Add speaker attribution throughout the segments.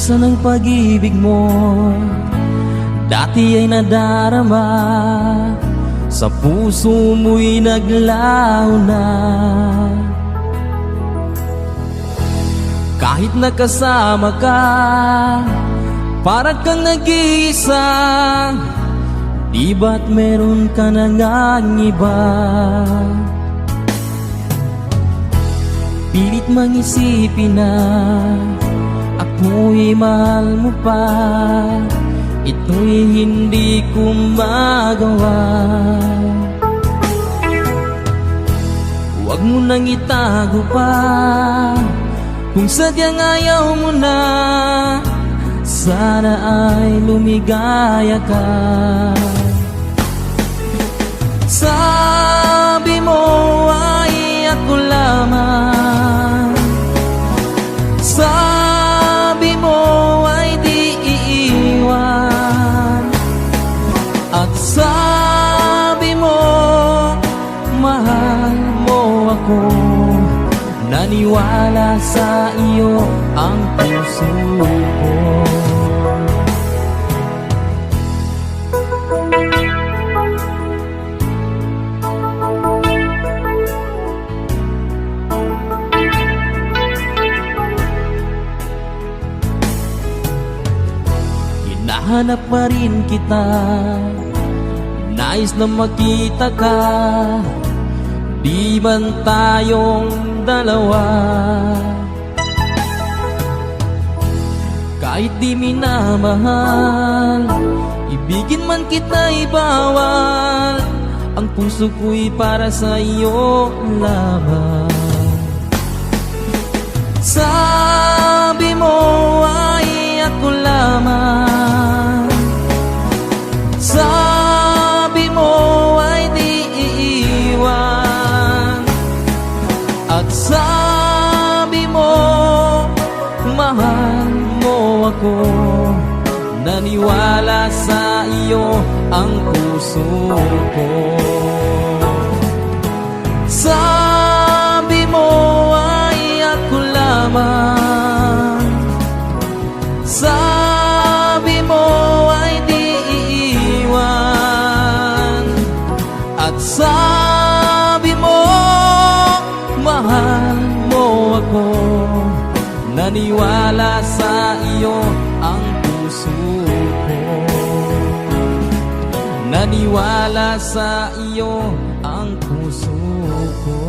Speaker 1: Nasaan ang pag-ibig mo? Dati ay nadarama, sa puso mo'y naglaho na. Kahit nakasama ka, parang kang nag-iisa. Di ba't meron ka na ngang iba? Pilit mang isipin na ako'y mahal mo pa. Ito'y hindi ko magawa. Huwag mo nang itago pa kung sadyang ayaw mo na. Sana ay lumigaya ka. Sabi mo ay ako lamang, sabi mo ay di iiwan, at sabi mo mahal mo ako. Naniwala sa iyo ang puso ko. Hinahanap pa rin kita, nais na makita ka. Di man tayong dalawa, kahit di minamahal, ibigin man kita'y bawal. Ang puso ko'y para sa iyo lamang. Sabi mo ay ako lamang, sabi mo ay di iiwan, at sabi mo mahal mo ako. Naniwala sa iyo ang puso ko. Sabi mo ay ako lamang, sabi mo ay di iiwan, at sabi mo mahal mo ako. Naniwala sa iyo ang puso ko. Naniwala sa iyo ang puso ko.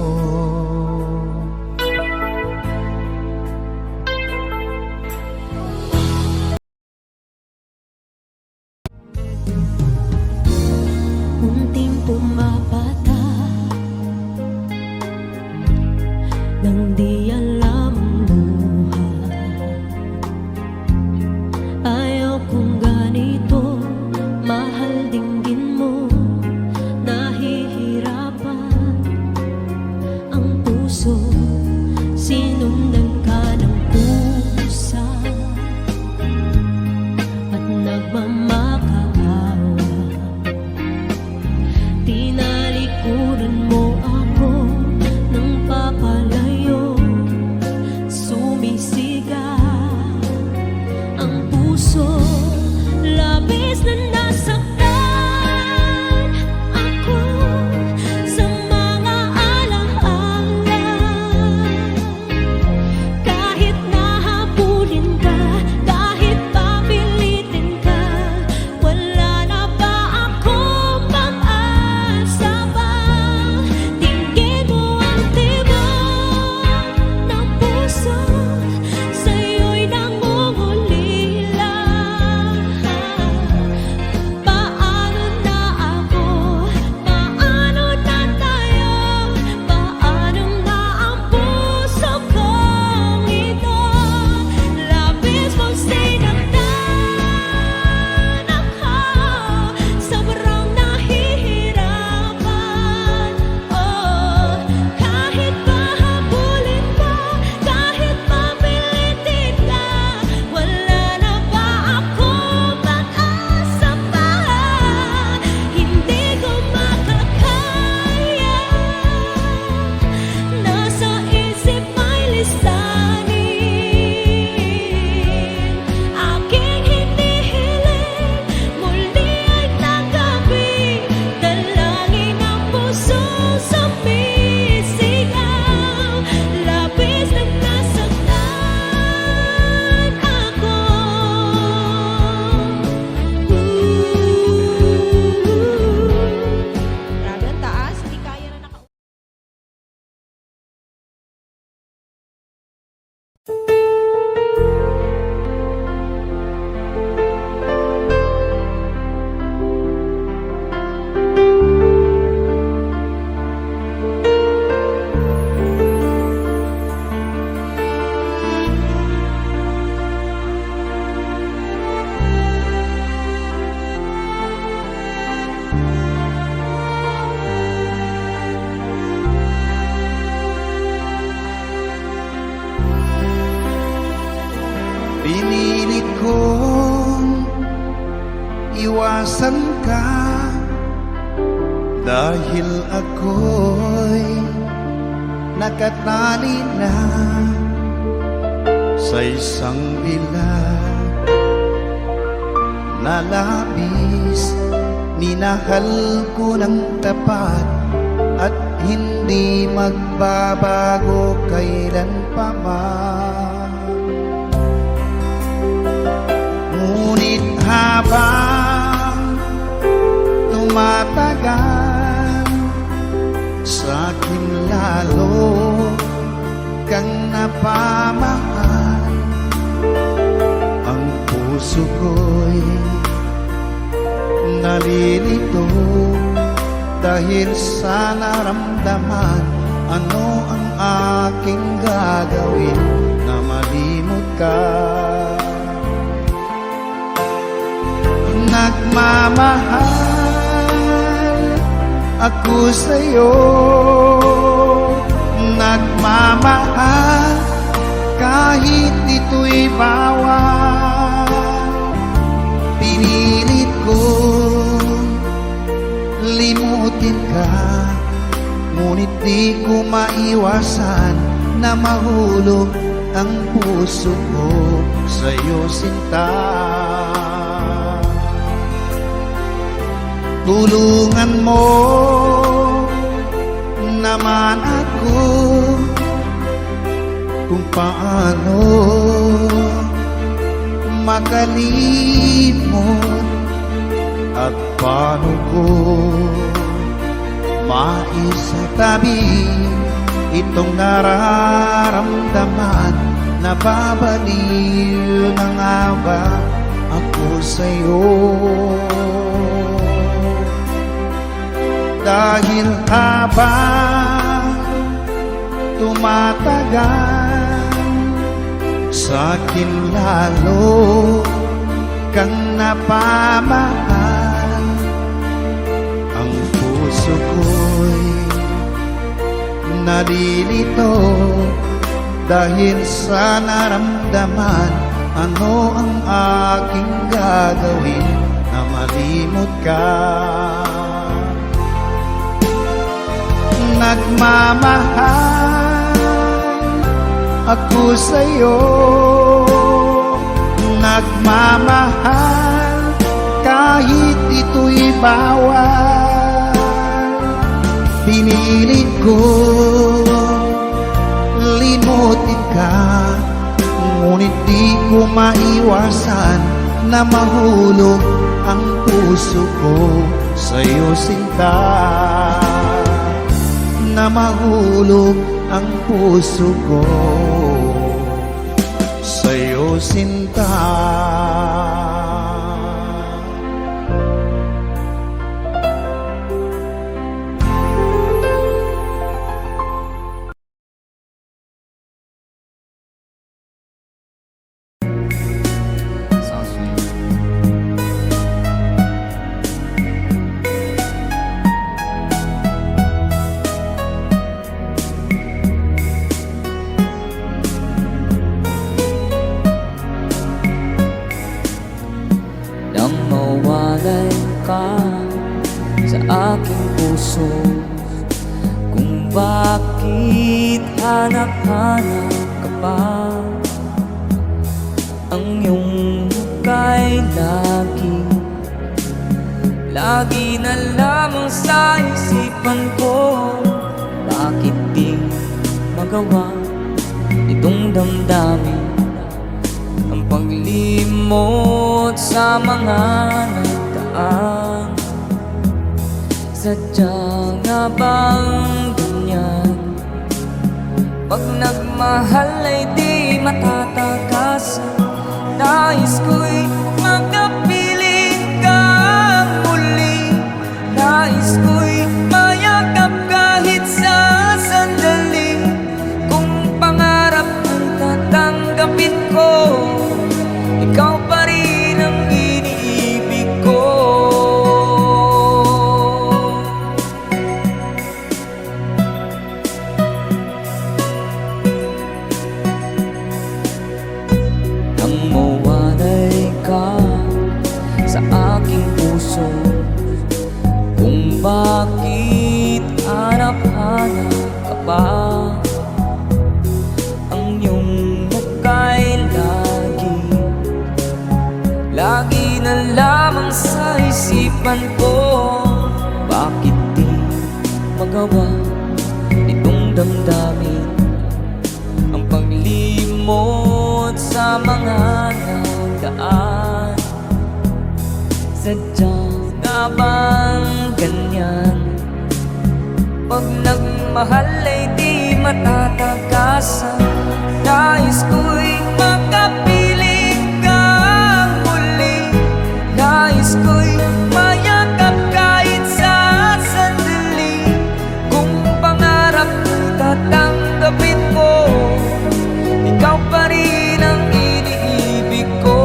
Speaker 2: Unting pumapata nang di alam ang buhay. Ayaw kong ganito, mahal dinggin mo. Nahihirapan ang puso, sinundan ka ng pusa at nagmamakaawa. Tinalikuran mo ako ng papalayo.
Speaker 3: Asan ka? Dahil ako'y nakatali na sa isang bilag na labis. Minahal ko ng tapat at hindi magbabago kailan pa man. Ngunit habang tumatagal, sa'kin lalo kang napamahal. Ang puso ko'y nalilito dahil sa naramdaman. Ano ang aking gagawin na malimot ka? Nagmamahal ako sa'yo, nagmamahal kahit ito'y bawal. Pinilit ko limutin ka, ngunit di ko maiwasan na mahulog ang puso ko sa'yo, sinta. Tulungan mo naman ako kung paano makalimot at paano ko maisatabi itong nararamdaman. Nababaliw na nga ba ako sa'yo? Dahil habang tumatagal, sa'kin lalo kang napamahal. Ang puso ko'y nalilito dahil sa naramdaman. Ano ang aking gagawin na malimot ka? Nagmamahal ako sa'yo, nagmamahal kahit ito'y bawal. Pinilit ko limutin ka, ngunit di ko maiwasan na mahulog ang puso ko sa'yo, sinta. Na mahulog ang puso ko sa'yo, sinta.
Speaker 1: Sounds sweet. Nang mawalay ka sa aking puso, kung bakit hanap-hanap ka pa. Ang iyong muka'y lagi na lamang sa isipan ko. Bakit di magawa itong damdamin ang paglimot sa mga nagdaan? Sadya nga bang ganyan? Pag nagmahal ay di matatakasan. Nais ko'y magkapiling kang muli. Nais ko'y mayakap kahit sa sandali. Kung pangarap ang tatanggapin ko, ikaw pa rin ang iniibig ko. Nang mawalay ka sa aking puso, ewan ko, bakit di magawa nitong damdamin ang paglimot sa mga nagdaan. Sadya nga bang ganyan? Pag nagmahal ay di matatagasan. Nais ko'y makapiling kang muli. Nais ko'y mayakap kahit sa sandali. Kung pangarap ko'y tatanggapin ko, ikaw pa rin ang iniibig ko.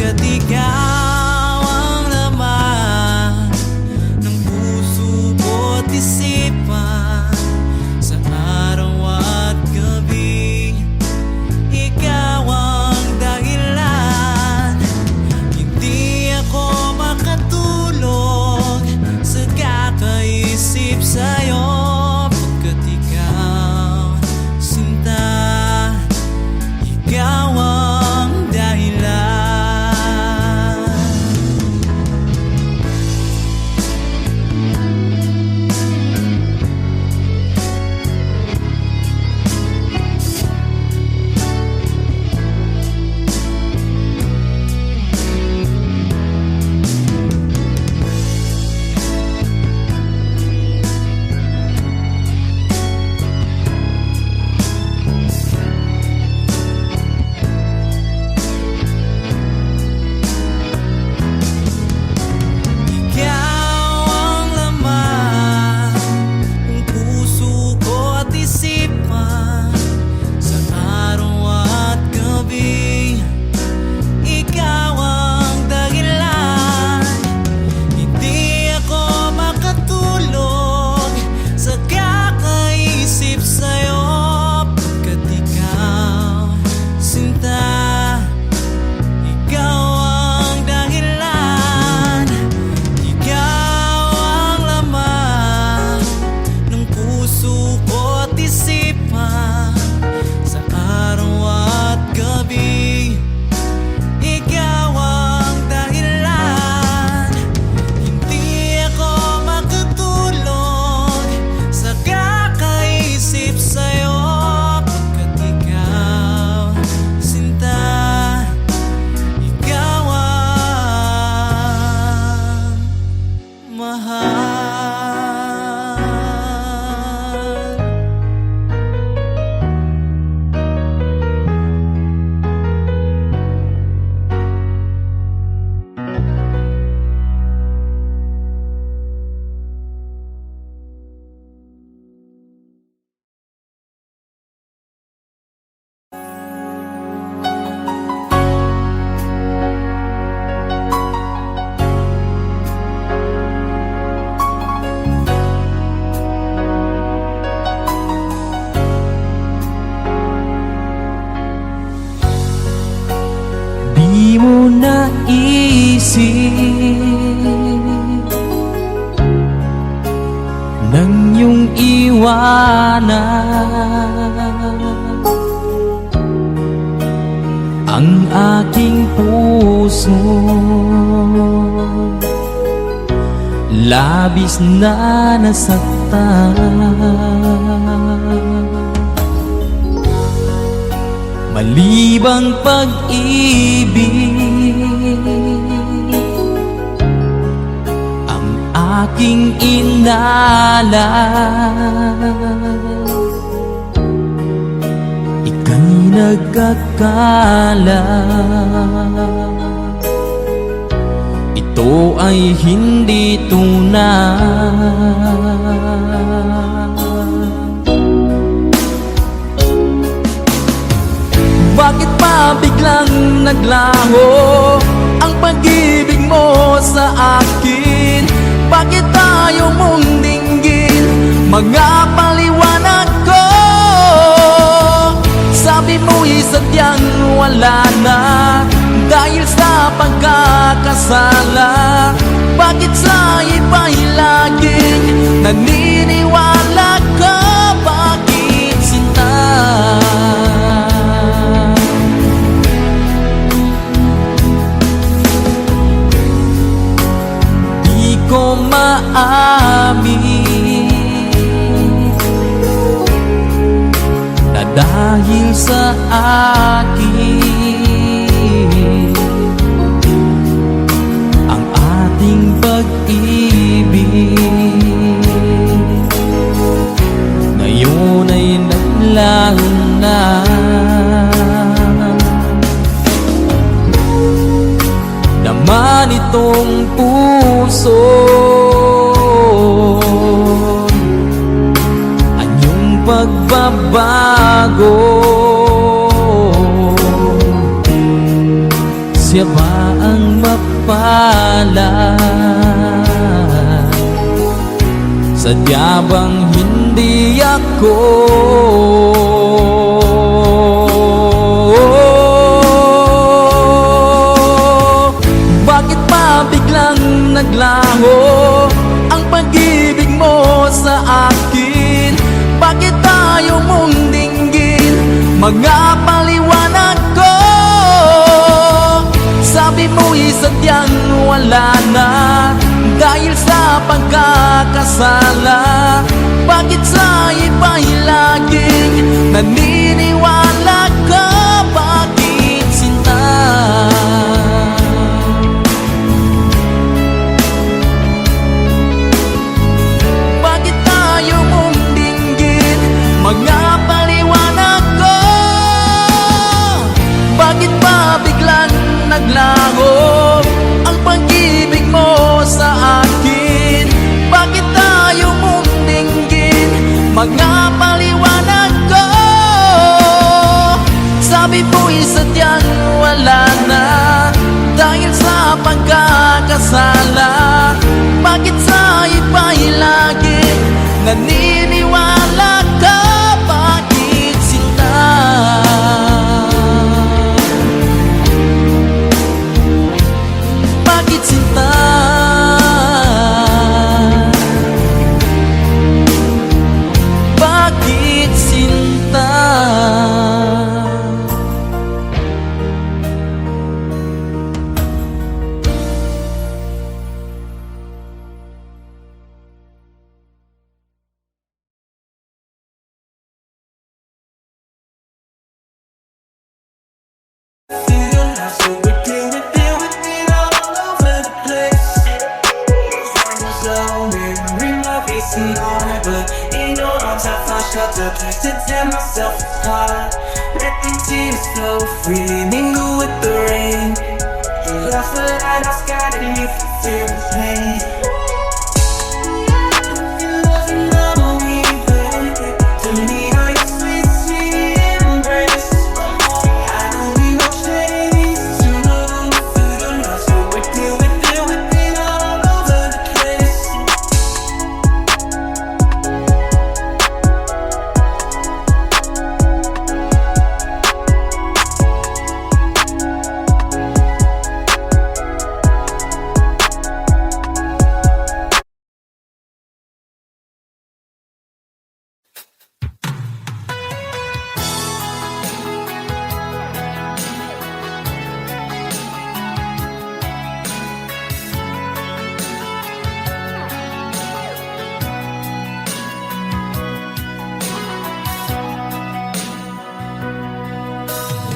Speaker 1: Pagkat ikaw ang laman ng puso ko't isipan, sa araw at gabi ikaw ang dahilan. Hindi ako makatulog sa kakaisip sa'yo, pagkat ikaw, sinta, ikaw ang dahilan.
Speaker 4: Di mo naisip nang iyong iwanan ang aking puso, labis na nasaktan. Malibang pag-ibig ang aking inalan, ika'y nagkakala ito ay hindi tunay. Bakit pa biglang naglaho ang pag-ibig mo sa akin? Bakit tayo mong dinggin mga paliwanag ko? Sabi mo'y sadyang wala na dahil sa pagkakasala. Bakit sa iba'y laging naniniwala ka? Bakit sinta? Ko maamin na dahil sa akin ang ating pag-ibig ngayon ay naglaho na. Naman itong puso anyong pagbabago, siya ba ang mapalad? Sadya bang hindi ako bakit ba biglang naglaho ang pag-ibig mo sa akin? Bakit tayo mong dinggin mga paliwanag ko? Sabi mo'y sadyang wala na dahil sa pagkakasala. Bakit sa iba'y laging naniniwala ka? Bakit sinta? Bakit tayo mong dinggin mga paliwanag ko? Bakit ba biglang naglaho ang pag-ibig mo sa akin? Bakit tayo mong dinggin mga paliwanag ko? Sabi mo'y sadyang wala na dahil sa pagkakasala. Bakit sa iba'y laging naniniwala ka? Bakit sinta? Bakit sinta? Bakit sinta?
Speaker 5: To tear myself apart, let the tears flow freely, mingle with the rain. Lost the light, I sky and you feel the pain. Your love and memory, baby, to me are your sweet, sweet embrace. I know we no shades to love through the lost, but we're doing all over the place.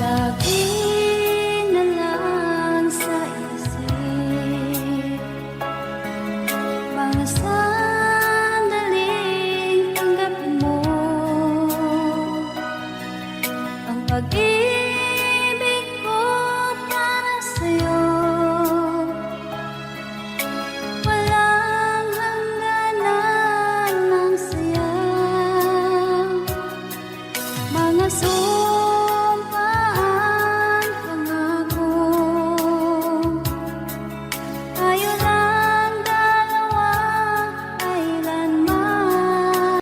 Speaker 2: Lagi na lang sa isip mga sandaling tanggapin mo ang pag-ibig ko para sa'yo. Walang hangganan ng saya, mga sumpaan, pangako. Tayo lang dalawa, kailanman.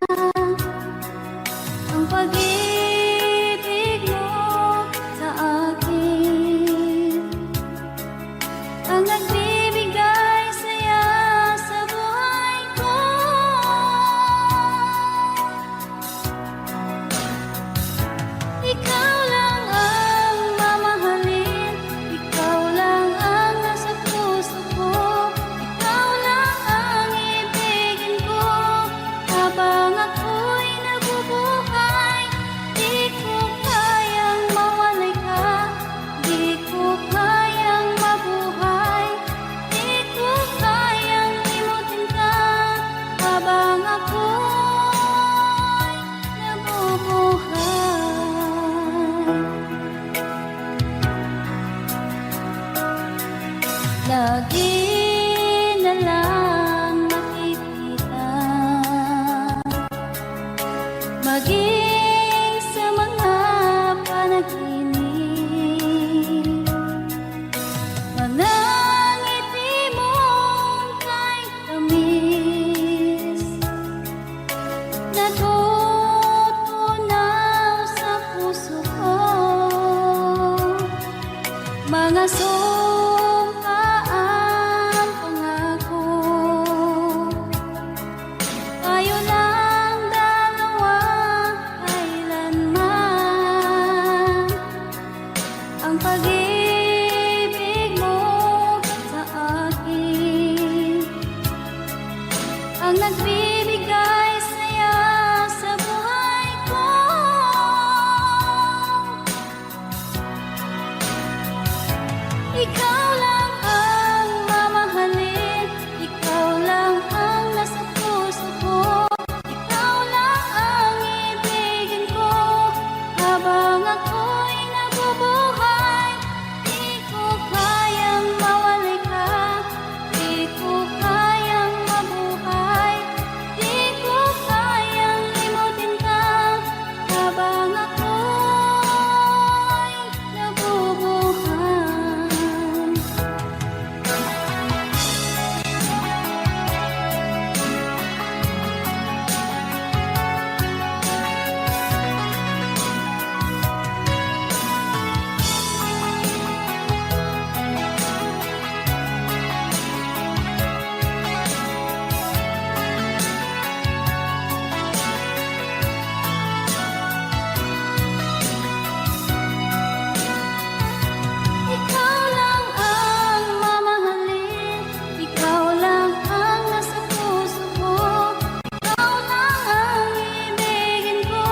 Speaker 2: Ang pag-ibig mo sa akin ang nagbibigay saya sa buhay ko. Ikaw lang ang mamahalin, ikaw lang ang nasa puso ko, ikaw lang ang ibigin ko habang ako'y nabubuhay. Di ko kayang mawalay ka, di ko kayang mabuhay, di ko kayang limutin ka habang ako'y nabubuhay. Lagi na lang makikita, maging sa mga panaginip. Manangiti mong kay tamis, natutunaw sa puso ko. Mga sumpaang pangako, tayo lang dalawa kailanman. Ang pag-ibig mo sa akin ang nagbibigay saya sa buhay ko. Ikaw lang ang mamahalin, ikaw lang ang nasa puso ko. Ikaw lang ang ibigin ko habang ako'y nabubuhay. Di ko kayang mawalay ka, di ko kayang mabuhay, di ko kayang limutin ka habang ako'y nabubuhay. Ikaw lang ang mamahalin, ikaw lang ang nasa puso ko. Ikaw lang ang ibigin ko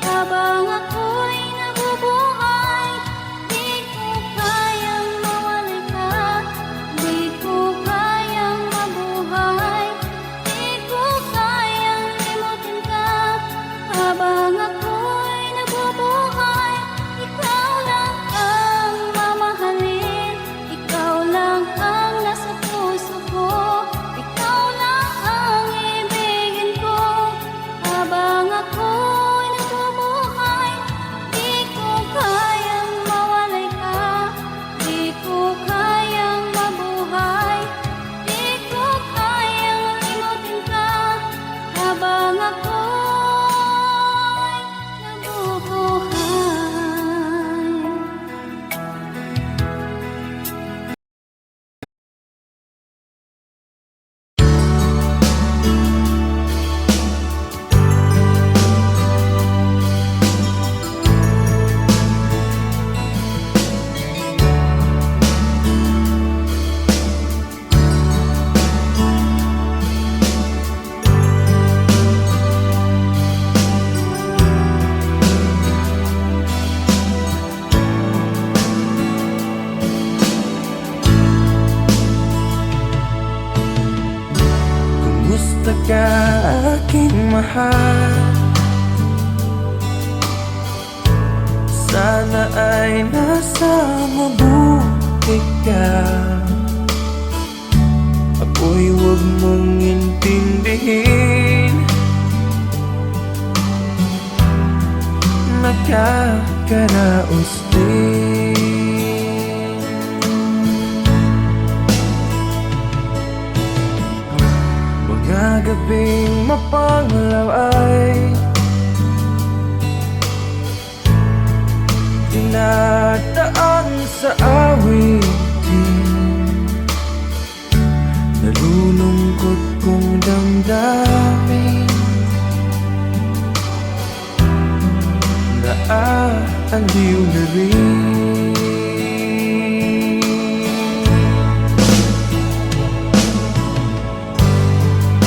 Speaker 2: habang ako'y nabubuhay. Di ko kayang mawalay ka, di ko kayang mabuhay, di ko kayang limutin ka habang ako'y nabubuhay. Ikaw lang ang mamahalin, ikaw lang ang nasa puso ko. Ikaw lang ang ibigin ko habang ako'y nabubuhay. Di ko kayang mawalay ka, di ko kayang mabuhay, di ko kayang limutin ka habang ako'y nabubuhay.
Speaker 5: Kumusta ka aking mahal? Sana ay nasa mabuti ka. Ako'y huwag mong intindihin, nakakaraos din. Mga gabing mapanglaw ay dinadaan sa awitin. Nalulungkot kong damdamin, naaaliw na rin.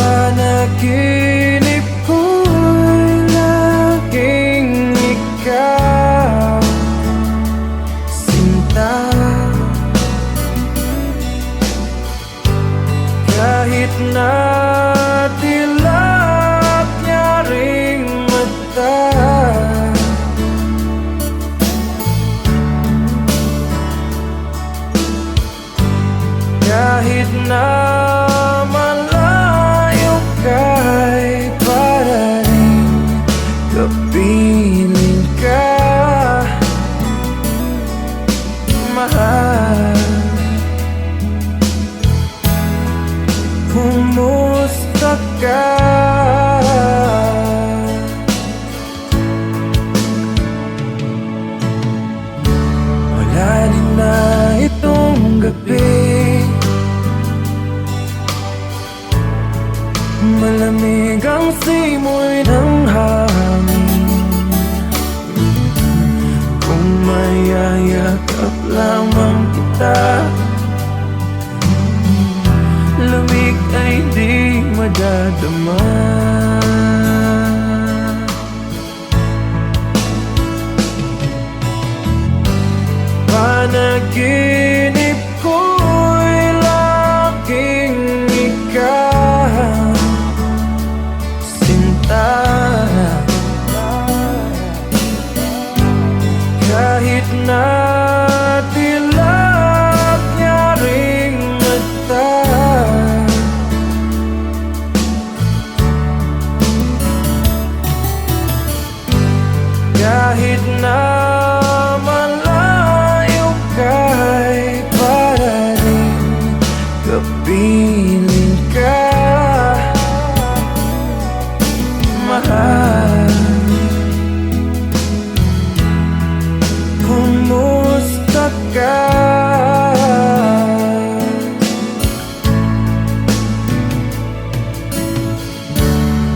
Speaker 5: Panaginip ko'y laging ikaw, sinta. Kahit na dilap niya ring mata, kahit na malayo ka'y para rin kapiling ka, mahal. Malamig ang simoy ng hangin Kung mayayakap lamang kita Lamig ay di madadama Panaginip ko'y laging ikaw Sinta Kahit na dilag niya ring mata Kahit na malayo ka'y parating kapiling ka Mahal Kumusta ka?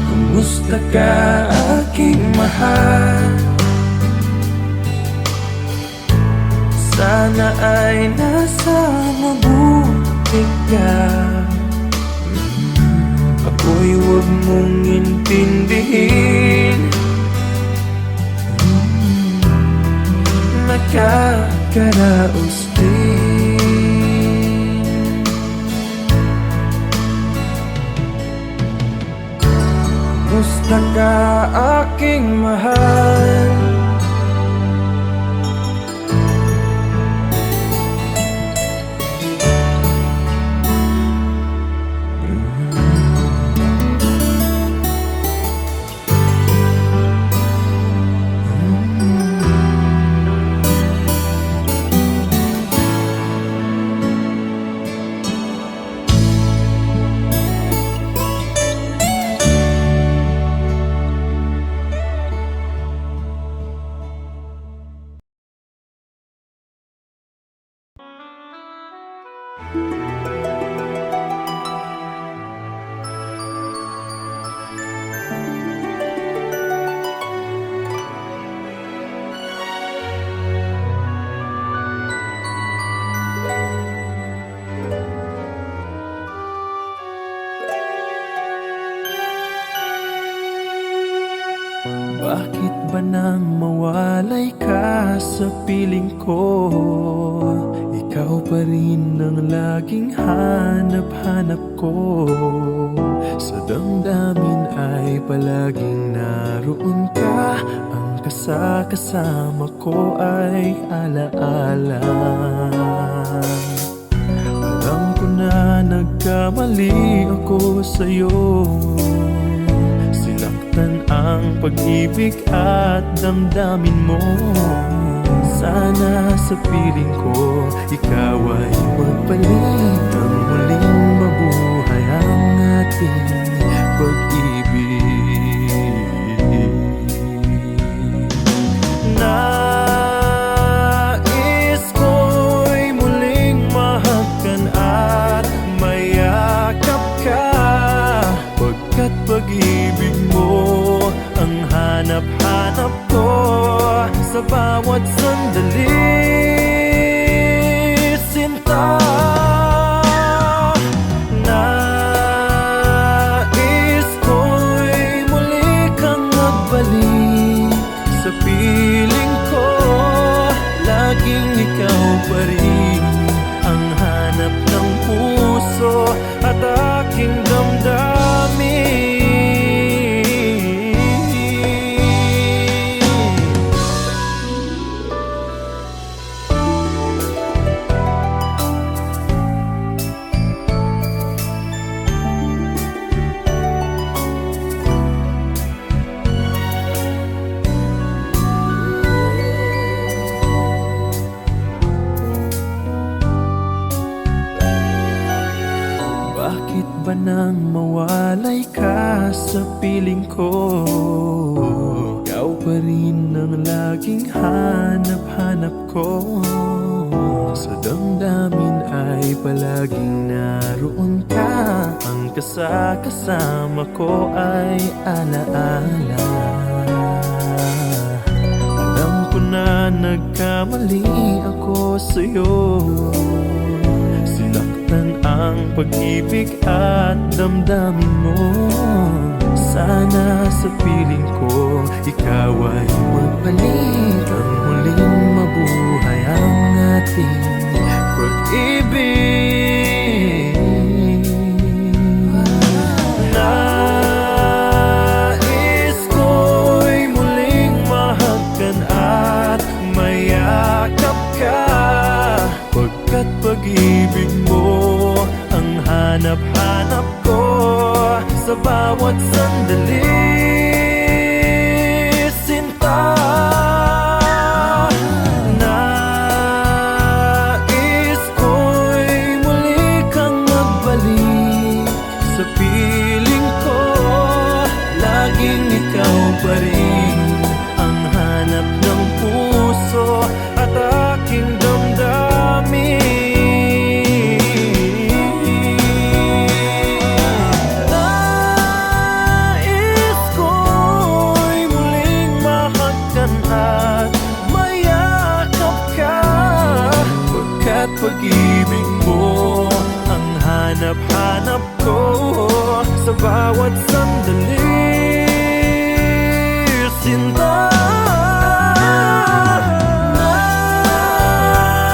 Speaker 5: Kumusta ka aking mahal? Sana ay nasa mabuti ka Ako'y huwag mong intindihin Nakakaraos din Kumusta ka aking mahal? Bakit ba nang mawalay ka sa piling ko? Ikaw pa rin ang laging hanap-hanap ko Sa damdamin ay palaging naroon ka Ang kasama ko ay alaala Alam ko na nagkamali ako sa'yo Ang pag-ibig at damdamin mo Sana sa piling ko Ikaw ay magbalik Ang muling mabuhay ang ating pag-ibig Nais ko'y muling mahagkan at mayakap ka Pagkat pag-ibig mo ang hanap-hanap ko sa bawat sandali, sinta. Nais ko'y muli kang magbalik sa piling ko. Laging ikaw pa rin ang hanap ng puso at aking damdamin. Bakit ba nang mawalay ka sa piling ko? Ikaw pa rin ang laging hanap-hanap ko.
Speaker 6: Sa damdamin ay palaging naroon ka. Ang kasama ko ay alaala. Alam ko na nagkamali ako sa'yo. Sinaktan ang pag-ibig at damdamin mo. Sana sa piling ko ikaw ay magbalik. Ang muling mabuhay ang ating pag-ibig. Nais ko'y muling mahagkan at mayakap ka, pagkat pag-ibig mo ang hanap-hanap ko sa bawat sandali. Sinta, nais ko'y muli kang magbalik sa piling ko. Laging ikaw pa rin ang hanap ng puso at aking damdamin. Nais ko'y muling mahagkan at mayakap ka, pagkat pag-ibig mo ang hanap-hanap ko sa bawat sandali. Sinta,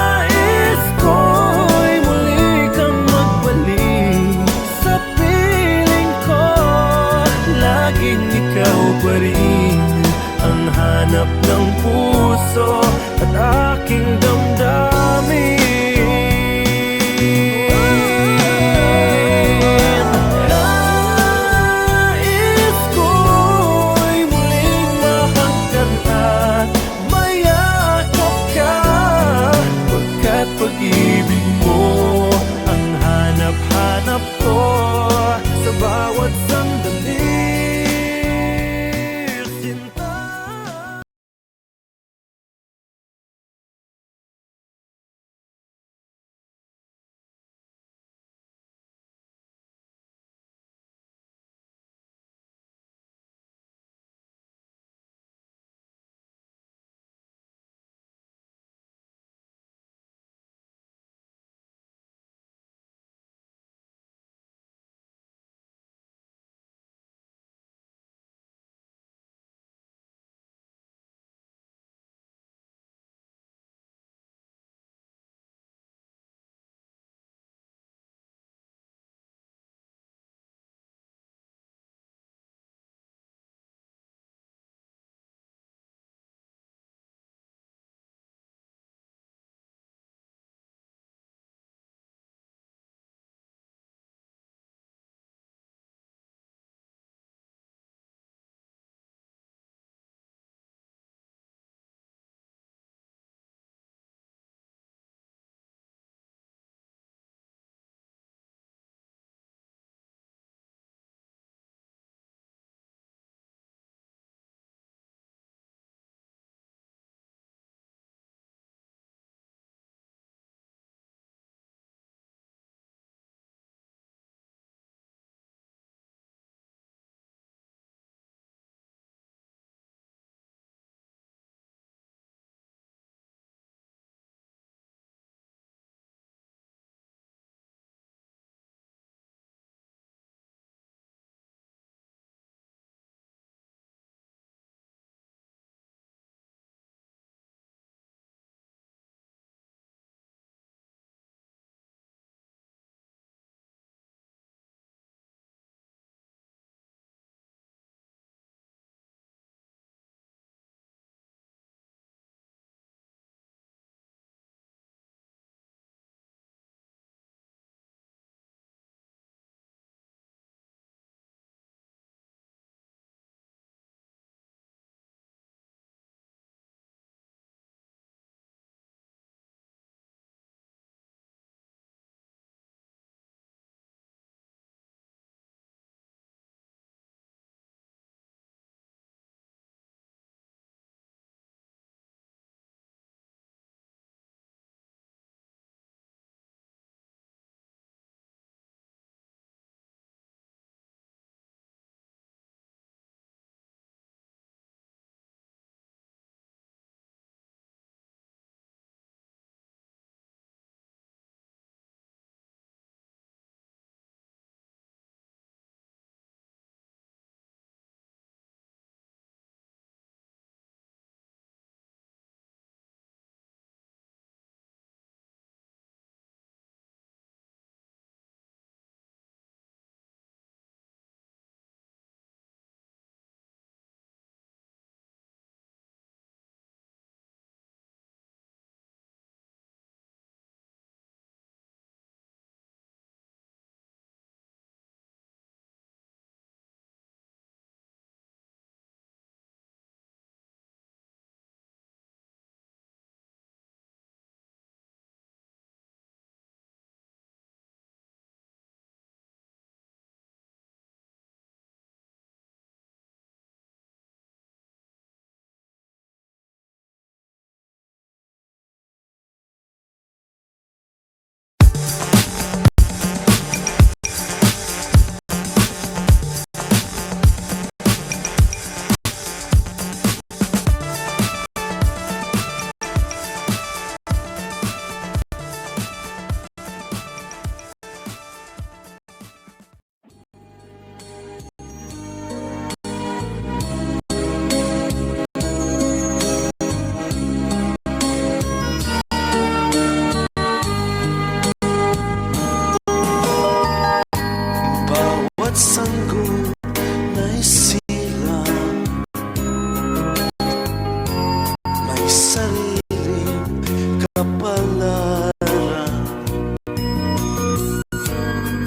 Speaker 6: nais ko'y muli kang magbalik sa piling ko. Laging ikaw pa rin ang hanap ng puso at aking damdamin. Nais ko'y muling mahagkan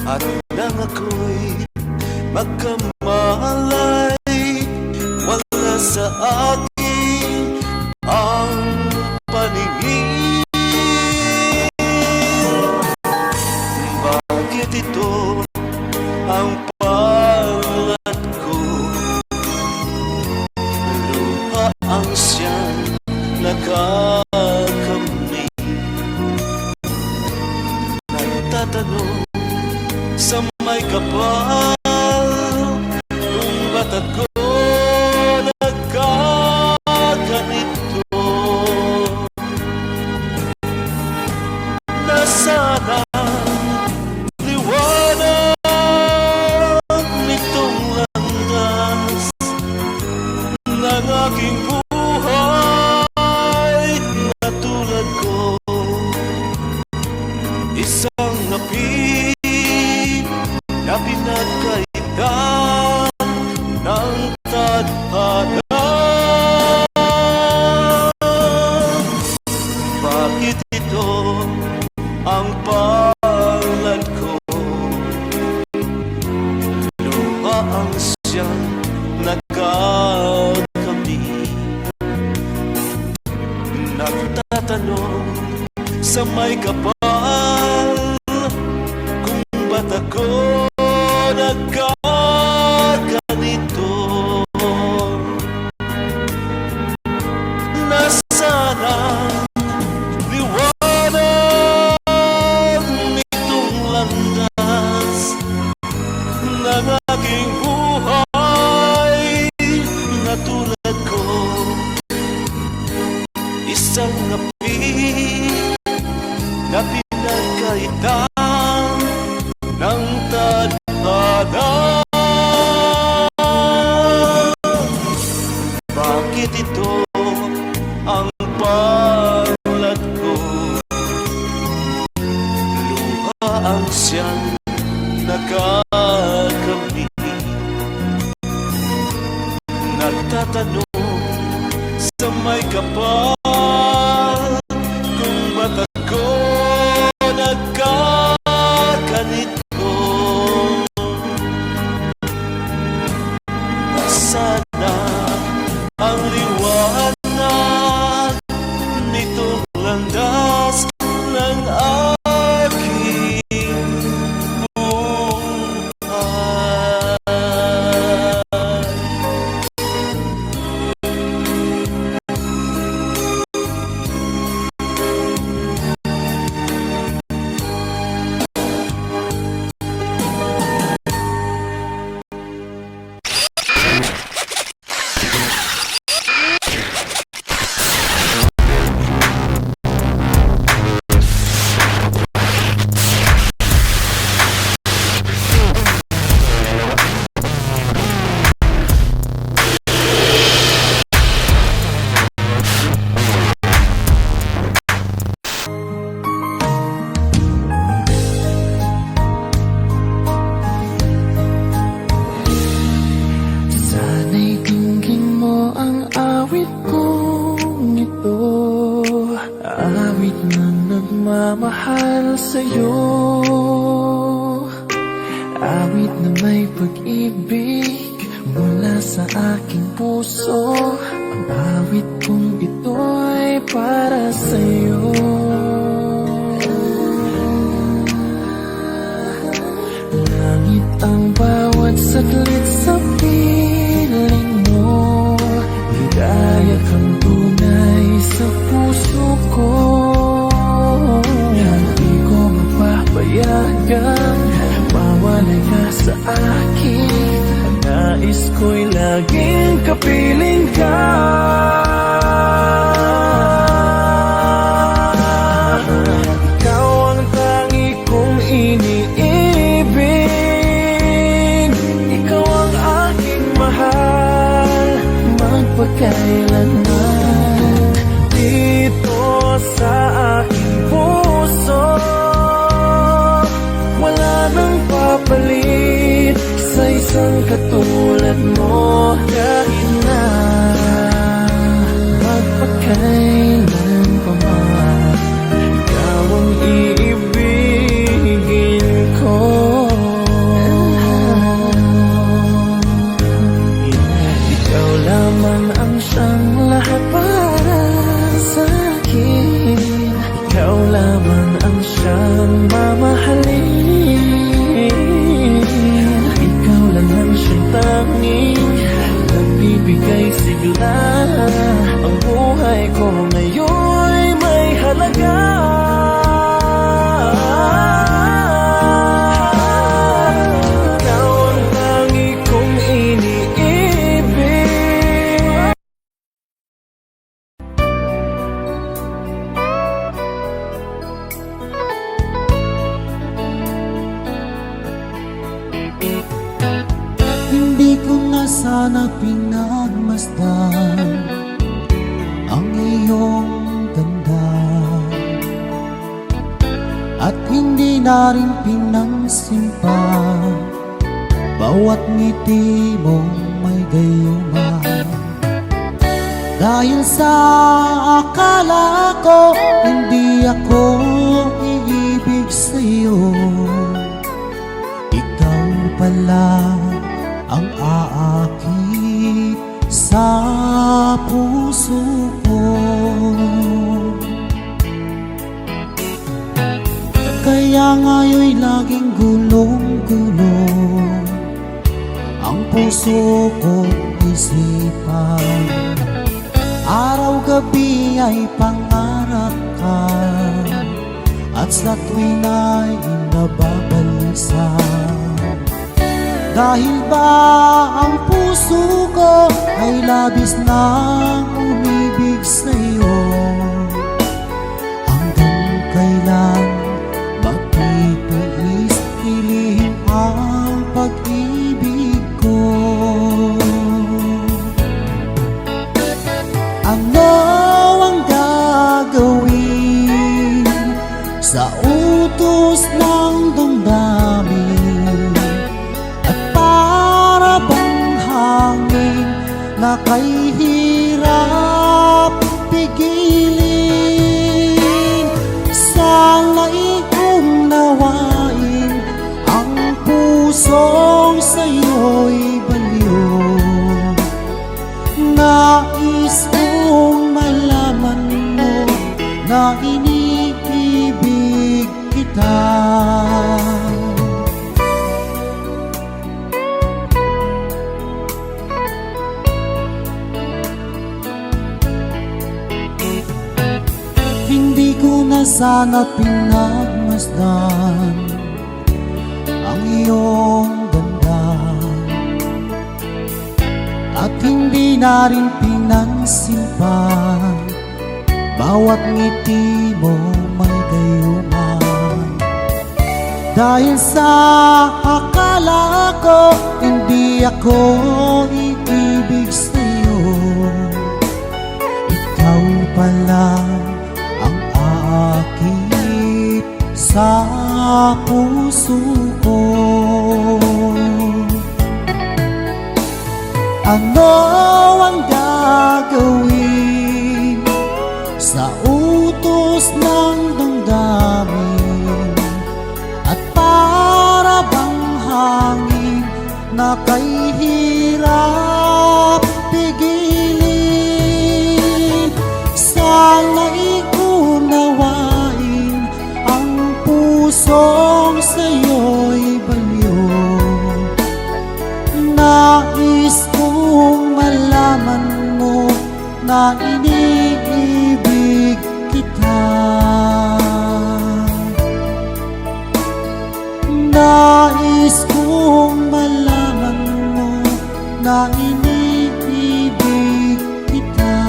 Speaker 7: At nang ako'y magkamalay, wala sa akin ang paningin. Bakit ito ang palad ko? Luha ang siyang nakakamit. Nagtatanong sa may kapal kung ba't ako nagkaganito. Nasaan ang liwanag nitong landas ng aking buhay na tulad ko? Isang napi na pinagkaitan ng tadhana. Bakit ito ang palad ko? Luha ang siyang nagkakamit. Nagtatanong sa may kapal kung ba't ako nagkaganito. Nasaan ang liwanag nitong landas ng aking buhay na tulad ko? Isang api na pinagkaitan ng tadhana. Bakit ito ang palad ko? Luha ang siyang nakakamit. Nagtatanong sa may kapal kung ba't ako nagkaganito. Nasaan ang liwanag nitong landas ng aking buhay?
Speaker 6: Sana'y dinggin mo ang awit kong ito, awit na nagmamahal sa'yo, awit na may pag-ibig mula sa aking puso. Ang awit kong ito'y para sa'yo. Langit ang bawat saglit sa piling mo, ligaya kang tunay sa puso ko. Hindi ko mapapayagan mawalay ka sa akin. Nais ko'y laging kapiling ka. Ikaw ang tangi kong iniibig, ikaw ang aking mahal magpakailanman. Dito sa aking puso wala nang papalit sa isang katulad mo. Kahit na magpakailan pa man, ikaw ang iibigin ko.
Speaker 3: sana pinagmasdan ang iyong ganda, at hindi na rin pinansin pa bawat ngiti mong may gayuma. Dahil sa akala ko hindi ako iibig sa'yo, ikaw pala ang aakit sa puso ko. Kaya ngayon'y laging gulong-gulong ang puso ko't isipan. Araw-gabi ay pangarap ka, at sa tuwin ay nababalisa. Dahil ba ang puso ko ay labis nang umibig sa'yo? Hanggang kailan matitiis ilihim ang pag-ibig ko? Ano ang gagawin sa utos ng damdamin, at para bang hangin na kay hirap pigilin? Sana'y unawain ang pusong sa'yo'y baliw. Nais kong malaman mo na iniibig kita. Hindi ko na sana pinagmasdan ang iyong ganda, at hindi na rin pinansin pa bawat ngiti mo may gayuma. Dahil sa akala ko hindi ako iibig sa'yo, ikaw pala ang aakit sa puso ko. Ano ang gagawin sa utos ng damdamin, at para bang hangin na kay hirap pigilin? Sana'y unawain ang pusong sa'yo'y baliw. Nais kong malaman mo na iniibig kita. Nais kong malaman mo na iniibig kita.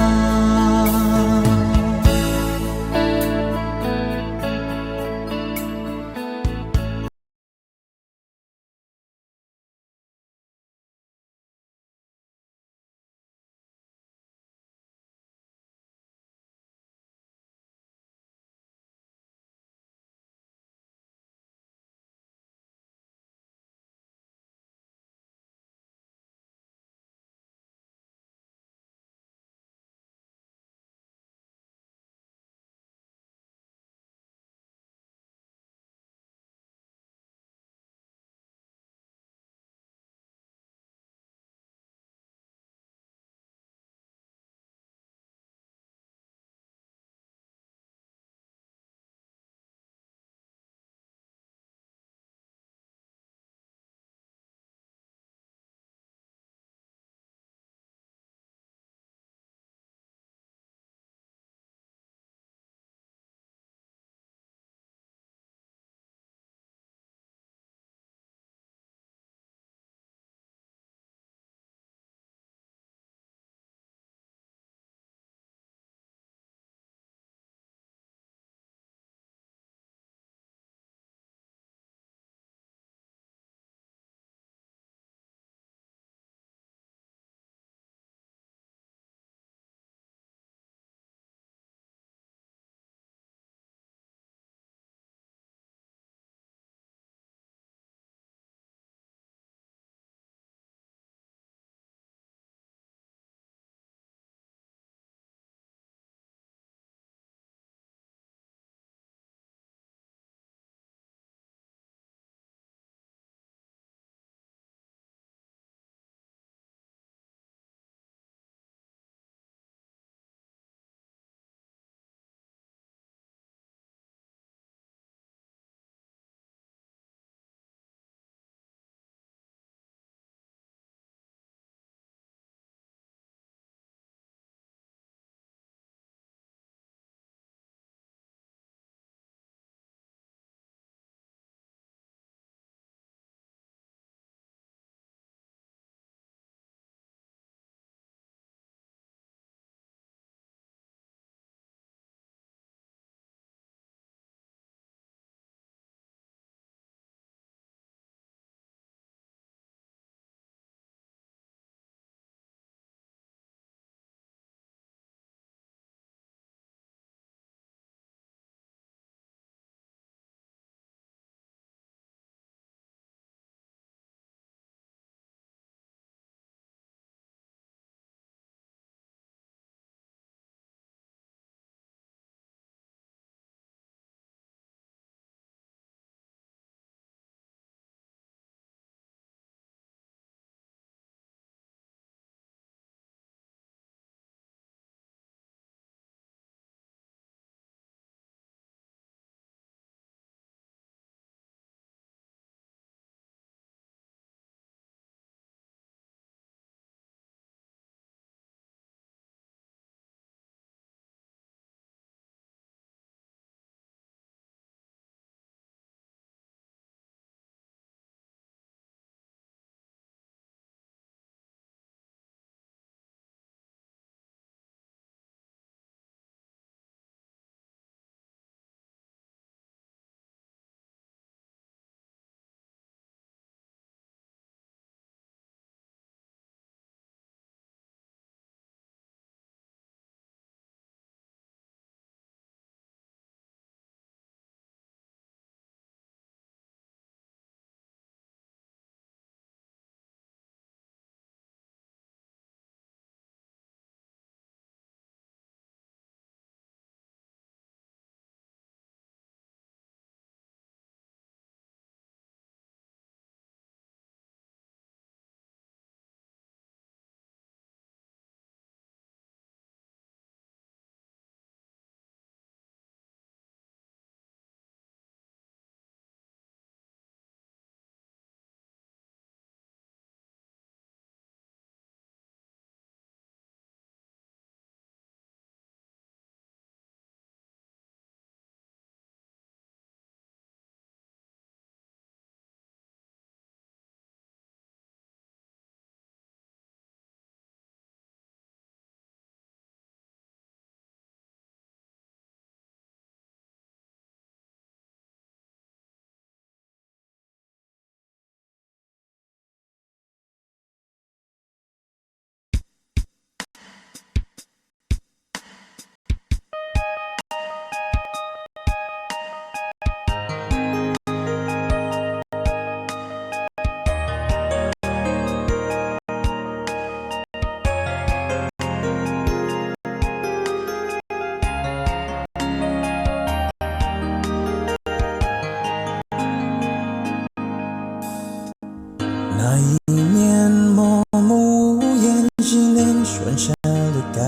Speaker 6: 那一年默默无言纪念春夏的改，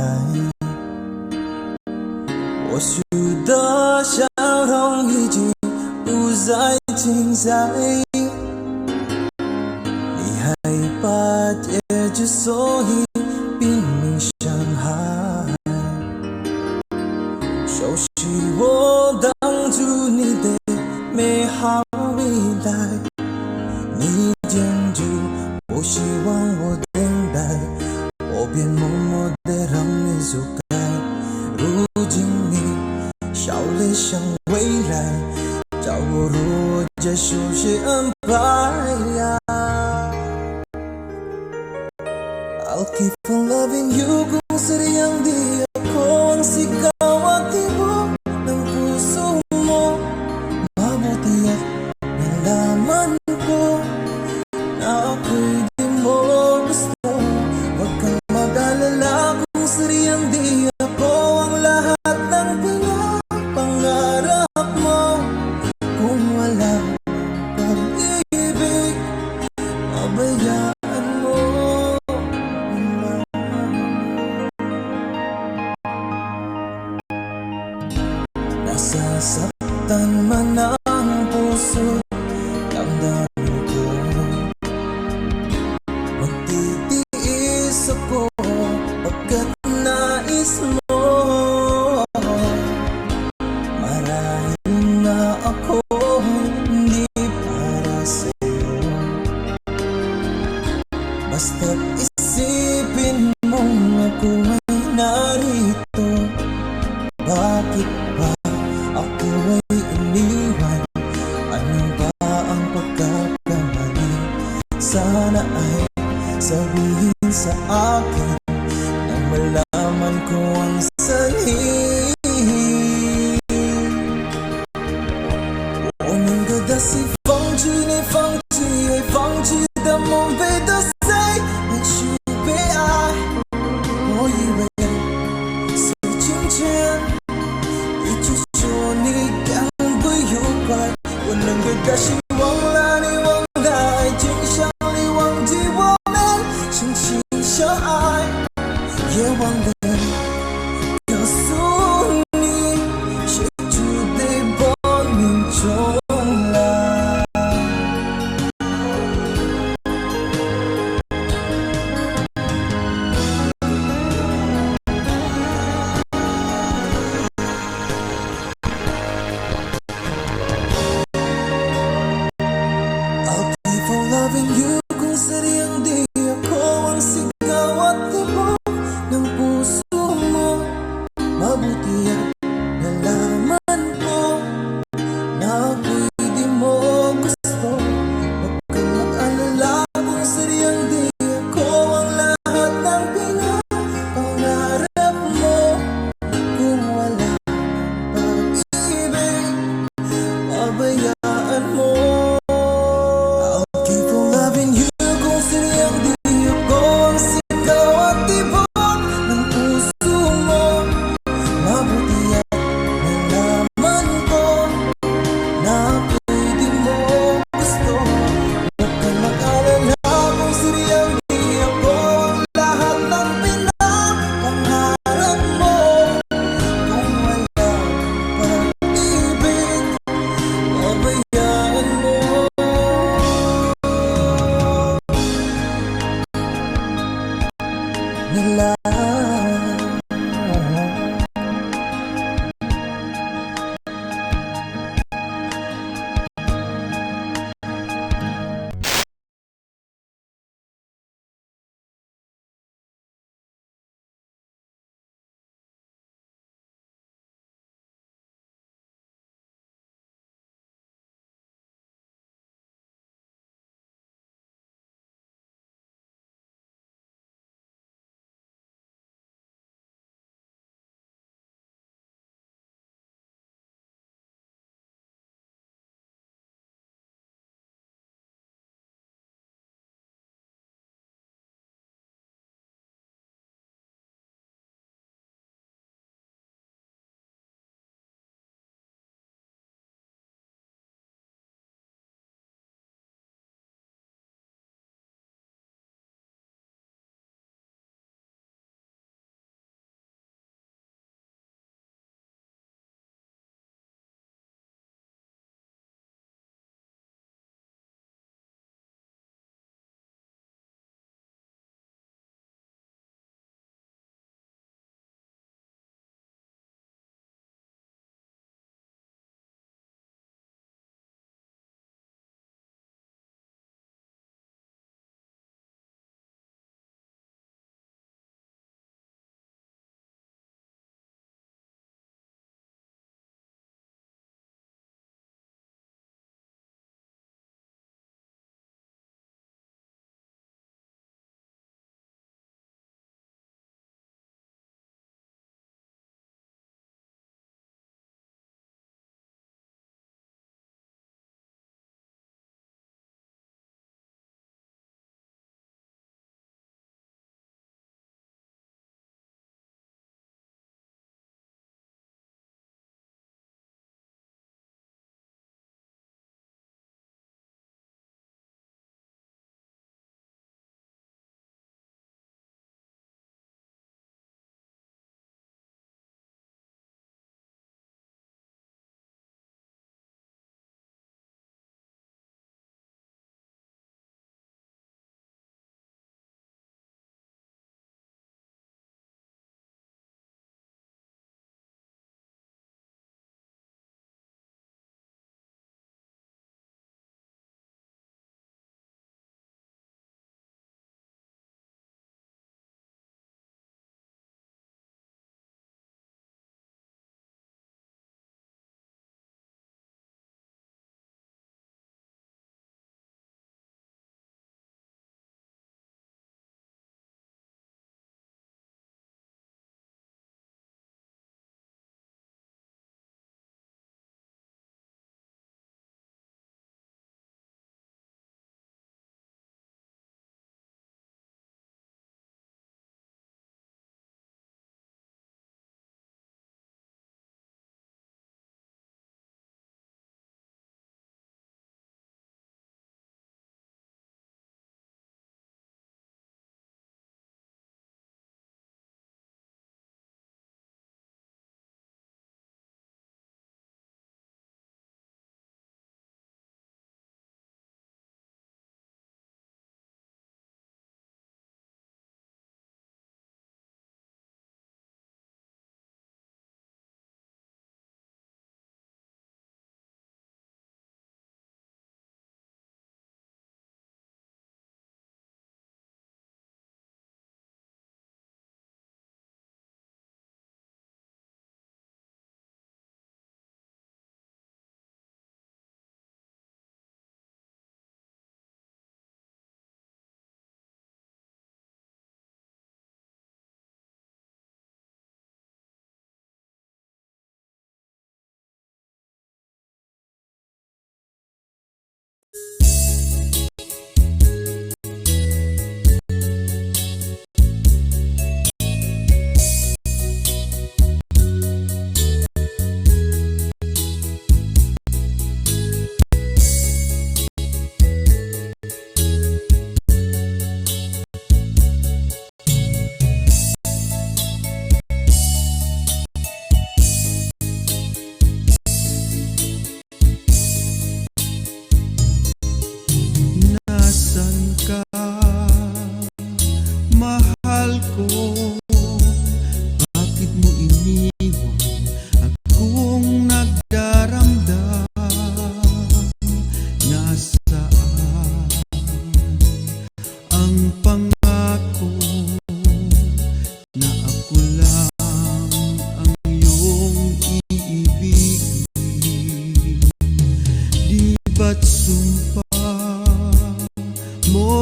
Speaker 6: 我许的笑容已经不再精彩，你害怕结局，所以拼命伤害，熟悉我当初你的美好未来，你坚决不希望我等待，我便默默地让你走开。如今你笑脸向未来，叫我如何接受谁安排？I'll keep on loving you kung sadyang di ako ang sigaw at tibok ng puso mo. Mabuti at nalaman ko na ako'y di mo gusto. Huwag kang mag-alala kung sadyang di ako ang lahat ng pinapangarap mo. Kung wala pag-ibig, pabayaan mo. Nasasaktan man ang puso, damdamin ko magtitiis ako pagkat nais mo. Marahil na ako hindi para sa'yo, basta't isipin mong ako ay narito. Bakit ba ako ay iniwan? Ano ba ang pagkakamali? Sana ay sabihin sa akin nang malaman ko ang sanhi. 我能够的是放弃你，放弃也放弃的梦被打碎，还是被爱？我以为是金钱。一直说你感不愉快，我能给他希望让你忘了爱情，想你忘记我们相亲相爱。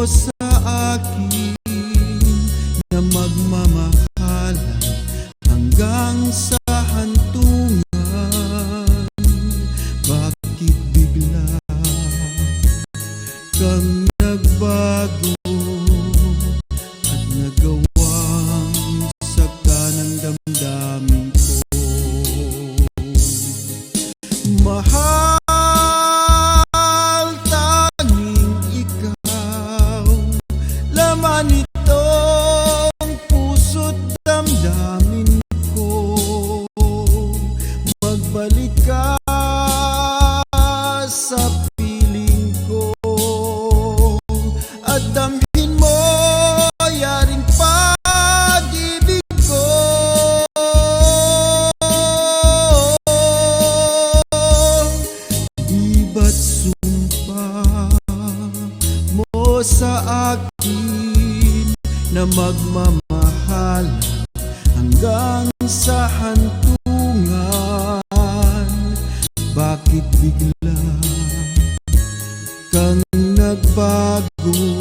Speaker 3: sa akin na magmamahalan hanggang sa hantungan. Bakit bigla kang nagbago at nagawang saka ng damdamin ko? Mahal, tanging ikaw, laman itong puso't damdamin ko. Magbalik ka sa piling ko at damhin mo yaring pag-ibig ko. Di ba't sumpa mo sa akin na magmamahal hanggang sa hantungan? Bakit bigla kang nagbago